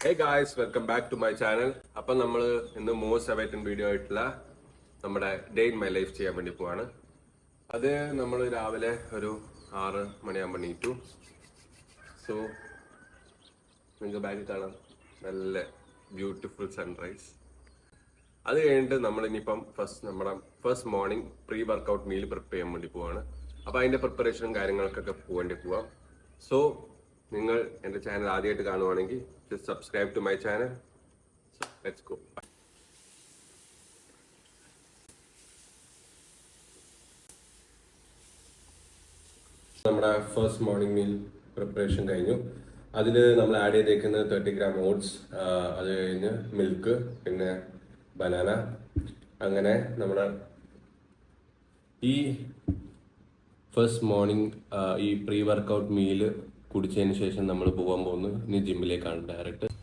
Hey guys, welcome back to my channel. അപ്പം നമ്മൾ ഇന്ന് മോസ്റ്റ് അവൈറ്റഡ് വീഡിയോ ആയിട്ടുള്ള നമ്മുടെ ഡേ ഇൻ മൈ ലൈഫ് ചെയ്യാൻ വേണ്ടി പോവാണ്. അത് നമ്മൾ രാവിലെ ഒരു 6 മണിയാകുമ്പോൾ എണീറ്റു. സോ നിങ്ങൾക്ക് ബാക്കിൽ കാണാം നല്ല ബ്യൂട്ടിഫുൾ സൺറൈസ്. അത് കഴിഞ്ഞിട്ട് നമ്മൾ ഇനിയിപ്പം നമ്മുടെ first morning pre workout meal prepare ചെയ്യാൻ വേണ്ടി പോവാണ്. അപ്പോൾ അതിൻ്റെ പ്രിപ്പറേഷനും കാര്യങ്ങൾക്കൊക്കെ പോവാം. സോ നിങ്ങൾ എൻ്റെ ചാനൽ ആദ്യമായിട്ട് കാണുവാണെങ്കിൽ just subscribe to my channel. So let's go. നമ്മുടെ ഫസ്റ്റ് മോർണിംഗ് മീൽ പ്രിപ്പറേഷൻ കഴിഞ്ഞു. അതിൽ നമ്മൾ ആഡ് ചെയ്തേക്കുന്നത് 30 gram ഓട്സ്, അത് കഴിഞ്ഞ് മിൽക്ക്, പിന്നെ ബനാന. അങ്ങനെ നമ്മുടെ ഈ ഫസ്റ്റ് മോർണിംഗ് ഈ പ്രീ വർക്കൗട്ട് മീല് കുടിച്ചതിന് ശേഷം നമ്മൾ പോകാൻ പോകുന്നത് ഇനി ജിമ്മിലേക്കാണ് ഡയറക്റ്റ്.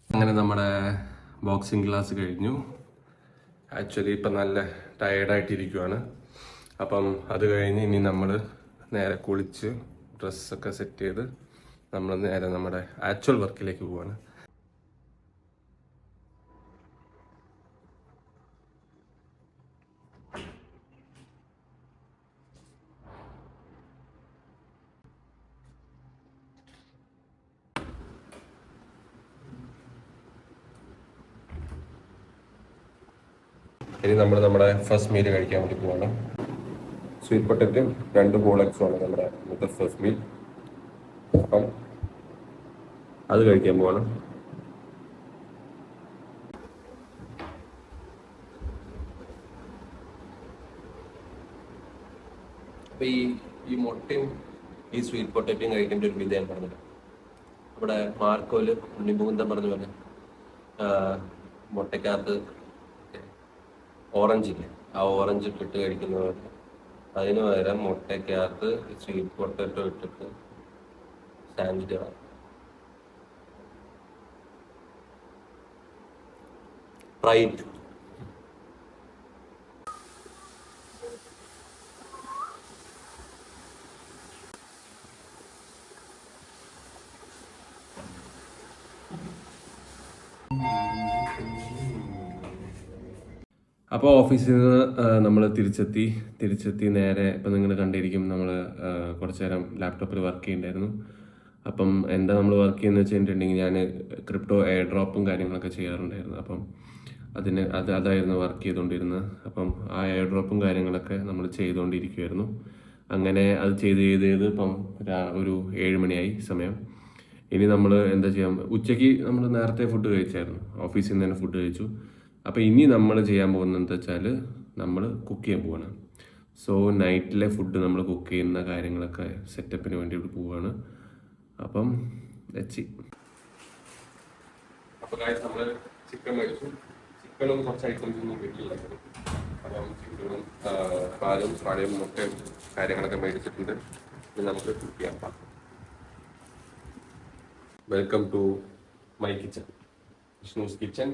അങ്ങനെ നമ്മുടെ ബോക്സിംഗ് ക്ലാസ് കഴിഞ്ഞു. ആക്ച്വലി ഇപ്പം നല്ല ടയേർഡായിട്ടിരിക്കുവാണ്. അപ്പം അത് കഴിഞ്ഞ് ഇനി നമ്മൾ നേരെ കുളിച്ച് ഡ്രസ്സൊക്കെ സെറ്റ് ചെയ്ത് നമ്മൾ നേരെ നമ്മുടെ ആക്ച്വൽ വർക്കിലേക്ക് പോവാണ്. ഇനി നമ്മൾ നമ്മുടെ ഫസ്റ്റ് മീൽ കഴിക്കാൻ വേണ്ടി പോവാണ്. സ്വീറ്റ് പൊട്ടറ്റും 2 ബോളക്സുമാണ് നമ്മുടെ ഇന്നത്തെ ഫസ്റ്റ് മീൽ. അപ്പം അത് കഴിക്കാൻ പോവാണ്. അപ്പം ഈ മുട്ടയും ഈ സ്വീറ്റ് പൊട്ടറ്റയും കഴിക്കേണ്ട ഒരു വിധം പറഞ്ഞില്ല. നമ്മുടെ മാർക്കോല് ഉണ്ണിമുകുന്ദൻ പറഞ്ഞ പോലെ മുട്ടയ്ക്കകത്ത് ഓറഞ്ച് ഇല്ലേ, ആ ഓറഞ്ച് ഇട്ടിട്ട് കഴിക്കുന്നവർ അതിന് പകരം മുട്ടയ്ക്കകത്ത് സ്വീറ്റ് പൊട്ടറ്റോ ഇട്ടിട്ട് സാൻഡ്വിച്ച് ആണ്. റൈറ്റ്. അപ്പോൾ ഓഫീസിൽ നിന്ന് നമ്മൾ തിരിച്ചെത്തി നേരെ ഇപ്പം നിങ്ങൾ കണ്ടിരിക്കും നമ്മൾ കുറച്ച് നേരം ലാപ്ടോപ്പിൽ വർക്ക് ചെയ്യുന്നുണ്ടായിരുന്നു. അപ്പം എന്താ നമ്മൾ വർക്ക് ചെയ്യുന്നത് വെച്ചിട്ടുണ്ടെങ്കിൽ ഞാൻ ക്രിപ്റ്റോ എയർ ഡ്രോപ്പും കാര്യങ്ങളൊക്കെ ചെയ്യാറുണ്ടായിരുന്നു. അപ്പം അതായിരുന്നു വർക്ക് ചെയ്തുകൊണ്ടിരുന്നത്. അപ്പം ആ എയർ ഡ്രോപ്പും കാര്യങ്ങളൊക്കെ നമ്മൾ ചെയ്തുകൊണ്ടിരിക്കുമായിരുന്നു. അങ്ങനെ അത് ചെയ്ത് ഇപ്പം ഒരു 7 മണിയായി സമയം. ഇനി നമ്മൾ എന്താ ചെയ്യാം, ഉച്ചയ്ക്ക് നമ്മൾ നേരത്തെ ഫുഡ് കഴിച്ചായിരുന്നു, ഓഫീസിൽ നിന്ന് തന്നെ ഫുഡ് കഴിച്ചു. അപ്പോൾ ഇനി നമ്മൾ ചെയ്യാൻ പോകുന്നത് എന്താ വെച്ചാൽ നമ്മൾ കുക്ക് ചെയ്യാൻ പോവാണ്. സോ നൈറ്റിലെ ഫുഡ് നമ്മൾ കുക്ക് ചെയ്യുന്ന കാര്യങ്ങളൊക്കെ സെറ്റപ്പിന് വേണ്ടി ഇവിടെ പോവുകയാണ്. അപ്പം അപ്പോൾ നമ്മൾ ചിക്കൻ മേടിച്ചു. ചിക്കനും കുറച്ച് ഐറ്റംസ് ഒന്നും വീട്ടിലുണ്ടായിരുന്നു. അപ്പം ചിക്കനും പാലും പാടയും മുട്ടയും കാര്യങ്ങളൊക്കെ മേടിച്ചിട്ടുണ്ട്. ഇനി നമുക്ക് കുക്ക് ചെയ്യാം. Welcome to my kitchen, Vishnu's kitchen.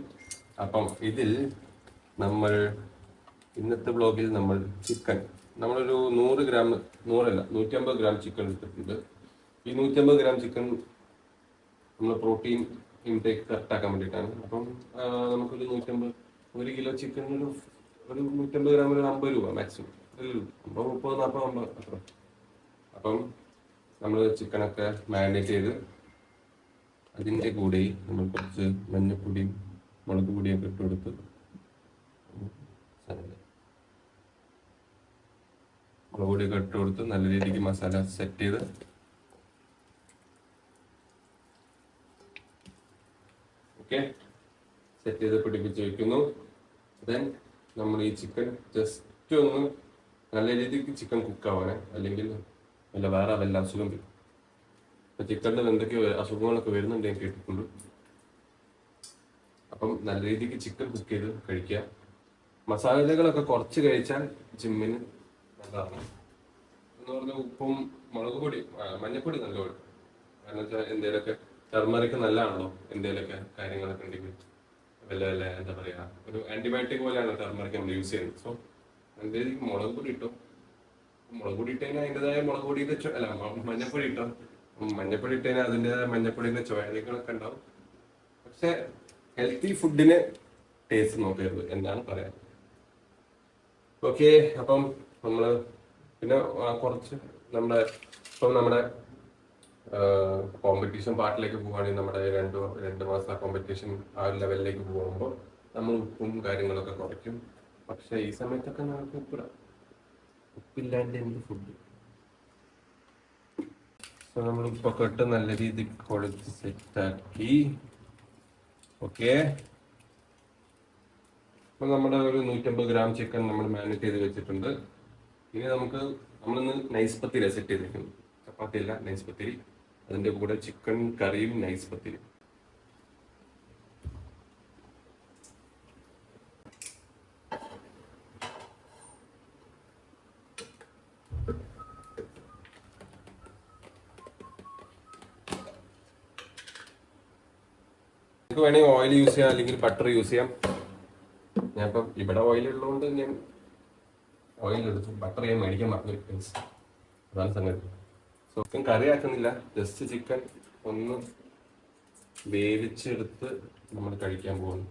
അപ്പം ഇതിൽ നമ്മൾ ഇന്നത്തെ വ്ളോഗിൽ നമ്മൾ ചിക്കൻ നമ്മളൊരു 150 ഗ്രാം ചിക്കൻ എടുത്തിട്ടുണ്ട്. ഈ 150 ഗ്രാം ചിക്കൻ നമ്മൾ പ്രോട്ടീൻ ഇൻടേക്ക് കറക്റ്റാക്കാൻ വേണ്ടിയിട്ടാണ്. അപ്പം നമുക്കൊരു 1 കിലോ ചിക്കൻ ഒരു 150 ഗ്രാം ഒരു 50 രൂപ മാക്സിമം, 30, 40, 50 അത്ര. അപ്പം നമ്മൾ ചിക്കനൊക്കെ മാരിനേറ്റ് ചെയ്ത് അതിൻ്റെ കൂടെ നമ്മൾ കുറച്ച് മഞ്ഞപ്പൊടിയും മുളക് പൊടിയൊക്കെ ഇട്ട് കൊടുത്ത് മുളക് പൊടിയൊക്കെ ഇട്ട് കൊടുത്ത് നല്ല രീതിക്ക് മസാല സെറ്റ് ചെയ്ത് പിടിപ്പിച്ച് വയ്ക്കുന്നു. ദെൻ നമ്മൾ ഈ ചിക്കൻ ജസ്റ്റ് ഒന്ന് നല്ല രീതിക്ക് ചിക്കൻ കുക്കാവാനേ, അല്ലെങ്കിൽ വല്ല വേറെ വല്ല അസുഖം വരും. ചിക്കനിൽ എന്തൊക്കെയോ അസുഖങ്ങളൊക്കെ വരുന്നുണ്ട് ഞാൻ കേട്ടിട്ടുണ്ട്. അപ്പം നല്ല രീതിക്ക് ചിക്കൻ കുക്ക് ചെയ്ത് കഴിക്കുക. മസാലകളൊക്കെ കുറച്ച് കഴിച്ചാൽ ജിമ്മിന് നല്ലതാണ്. എന്ന് പറഞ്ഞാൽ ഉപ്പും മുളക് പൊടി മഞ്ഞപ്പൊടി നല്ലതാണ്. കാരണം വെച്ചാൽ എന്തേലൊക്കെ ടർമറിക്ക് നല്ലതാണല്ലോ, എന്തേലൊക്കെ കാര്യങ്ങളൊക്കെ ഉണ്ടെങ്കിൽ വല്ല വല്ല എന്താ പറയാ ഒരു ആന്റിബയോട്ടിക് പോലെയാണ് ടർമറിക്ക് നമ്മൾ യൂസ് ചെയ്യുന്നത്. സോ എന്തേലും മുളക് പൊടി ഇട്ടോ, മുളക് പൊടി ഇട്ട് കഴിഞ്ഞാൽ അതിൻ്റെതായ മുളക് പൊടിയുടെ അല്ല മഞ്ഞപ്പൊടി ഇട്ടോ, മഞ്ഞപ്പൊടി ഇട്ട് കഴിഞ്ഞാൽ അതിൻ്റെതായ മഞ്ഞപ്പൊടിന്റെ ചോയകളൊക്കെ ഉണ്ടാവും. പക്ഷെ ഹെൽത്തി ഫുഡിന് ടേസ്റ്റ് നോക്കരുത് എന്നാണ് പറയാൻ. ഓക്കെ, അപ്പം നമ്മള് പിന്നെ കുറച്ച് നമ്മുടെ കോമ്പറ്റീഷൻ പാർട്ടിലേക്ക് പോവുകയാണെങ്കിൽ നമ്മുടെ രണ്ട് മാസം കോമ്പറ്റീഷൻ ആ ഒരു ലെവലിലേക്ക് പോകുമ്പോൾ നമ്മൾ ഉപ്പും കാര്യങ്ങളൊക്കെ കുറയ്ക്കും. പക്ഷെ ഈ സമയത്തൊക്കെ നമുക്ക് ഉപ്പില്ലാണ്ട് എന്ത് ഫുഡ്. സോ നമ്മൾ ഉപ്പൊക്കെ ഇട്ട് നല്ല രീതിക്ക് കുഴച്ച് സെറ്റാക്കി. ഓക്കെ, അപ്പൊ നമ്മുടെ ഒരു 150 ഗ്രാം ചിക്കൻ നമ്മൾ മാരിനേറ്റ് ചെയ്ത് വെച്ചിട്ടുണ്ട്. ഇനി നമ്മളിന്ന് നൈസ് പത്തിരി സെറ്റ് ചെയ്തിരിക്കുന്നു. ചപ്പാത്തി അല്ല, നൈസ് പത്തിരി. അതിന്റെ കൂടെ ചിക്കൻ കറിയും നൈസ് പത്തിരി. നിങ്ങൾക്ക് വേണമെങ്കിൽ ഓയിൽ യൂസ് ചെയ്യാം, അല്ലെങ്കിൽ ബട്ടർ യൂസ് ചെയ്യാം. ഞാനിപ്പം ഇവിടെ ഓയിൽ ഉള്ളതുകൊണ്ട് ഞാൻ ഓയിൽ എടുത്തു. ബട്ടർ ഞാൻ മേടിക്കാൻ മറന്നു. അതാണ് സംഗതി. സോ ചിക്കൻ കറി ആക്കുന്നില്ല, ജസ്റ്റ് ചിക്കൻ ഒന്ന് വേവിച്ചെടുത്ത് നമ്മൾ കഴിക്കാൻ പോകുന്നു.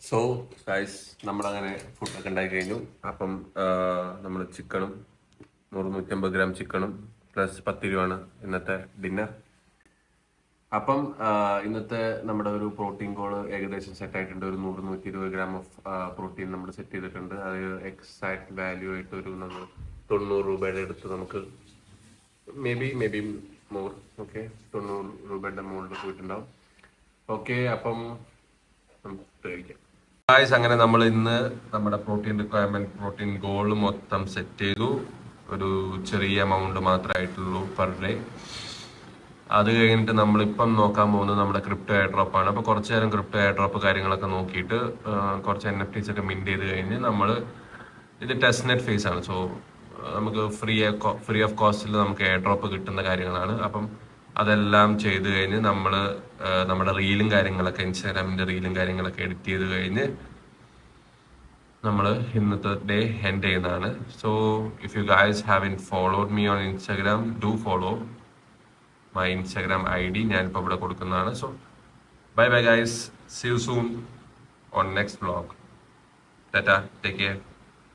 സോ ഗൈസ്, നമ്മളങ്ങനെ ഫുഡൊക്കെ ഉണ്ടാക്കി കഴിഞ്ഞു. അപ്പം നമ്മൾ ചിക്കനും 100-150 ഗ്രാം ചിക്കനും പ്ലസ് 10 രൂപയാണ് ഇന്നത്തെ ഡിന്നർ. അപ്പം ഇന്നത്തെ നമ്മുടെ ഒരു പ്രോട്ടീൻ കോള് ഏകദേശം സെറ്റ് ആയിട്ടുണ്ട്. ഒരു 100-120 ഗ്രാം ഓഫ് പ്രോട്ടീൻ നമ്മൾ സെറ്റ് ചെയ്തിട്ടുണ്ട്. അത് എക്സാക്ട് വാല്യൂ ആയിട്ട് ഒരു 90 രൂപയുടെ അടുത്ത് നമുക്ക് മേ ബി മോർ. ഓക്കെ, 90 രൂപയുടെ മുകളിൽ പോയിട്ടുണ്ടാവും. ഓക്കെ, അപ്പം നമുക്ക് കഴിക്കാം. അങ്ങനെ നമ്മൾ ഇന്ന് നമ്മുടെ പ്രോട്ടീൻ റിക്വയർമെന്റ്, പ്രോട്ടീൻ ഗോൾ മൊത്തം സെറ്റ് ചെയ്തു. ഒരു ചെറിയ എമൗണ്ട് മാത്രമായിട്ടുള്ളൂ പെർ ഡേ. അത് കഴിഞ്ഞിട്ട് നമ്മളിപ്പം നോക്കാൻ പോകുന്നത് നമ്മുടെ ക്രിപ്റ്റോ എയർ ഡ്രോപ്പ് ആണ്. അപ്പോൾ കുറച്ച് നേരം ക്രിപ്റ്റോ എയർ ഡ്രോപ്പ് കാര്യങ്ങളൊക്കെ നോക്കിയിട്ട് കുറച്ച് NFTs ഒക്കെ മിന്റ് ചെയ്ത് കഴിഞ്ഞ് നമ്മൾ ഇത് ടെസ്റ്റ് നെറ്റ് ഫേസ് ആണ്. സോ നമുക്ക് ഫ്രീ ഓഫ് കോസ്റ്റിൽ നമുക്ക് എയർ ഡ്രോപ്പ് കിട്ടുന്ന കാര്യങ്ങളാണ്. അപ്പം അതെല്ലാം ചെയ്ത് കഴിഞ്ഞ് നമ്മൾ നമ്മുടെ റീലും കാര്യങ്ങളൊക്കെ, ഇൻസ്റ്റാഗ്രാമിന്റെ റീലും കാര്യങ്ങളൊക്കെ എഡിറ്റ് ചെയ്ത് കഴിഞ്ഞ് നമ്മൾ ഇന്നത്തെ ഡേ എൻഡ് ചെയ്യുന്നതാണ്. So if you guys have followed me on Instagram, do follow my Instagram ID. ഞാനിപ്പോൾ ഇവിടെ കൊടുക്കുന്നതാണ്. So bye bye guys, see you soon on next vlog. Tata, take care.